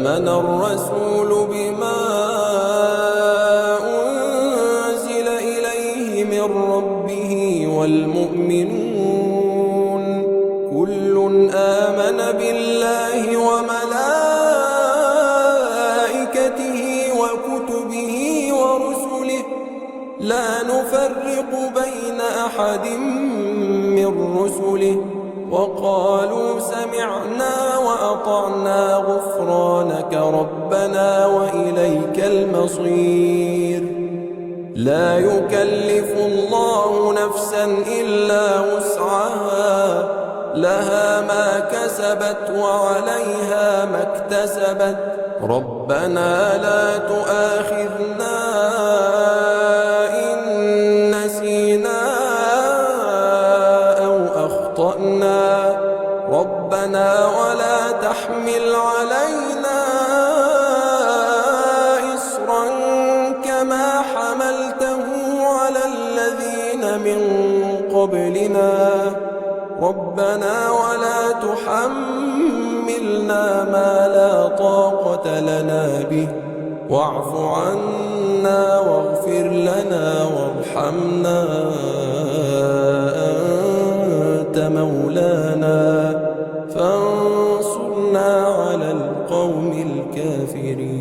آمن الرسول بما أنزل إليه من ربه والمؤمنون كل آمن بالله وملائكته وكتبه ورسله لا نفرق بين أحد من رسله وقالوا سمعنا وأطعنا غفرانك ربنا وإليك المصير لا يكلف الله نفسا إلا وسعها لها ما كسبت وعليها ما اكتسبت ربنا لا تؤاخذنا إن نسينا أو أخطأنا ربنا ولا تحمل علينا إصرا كما حملته على الذين من قبلنا ربنا ولا تحملنا ما لا طاقة لنا به واعف عنا واغفر لنا وارحمنا أنت مولانا فانصرنا على القوم الكافرين.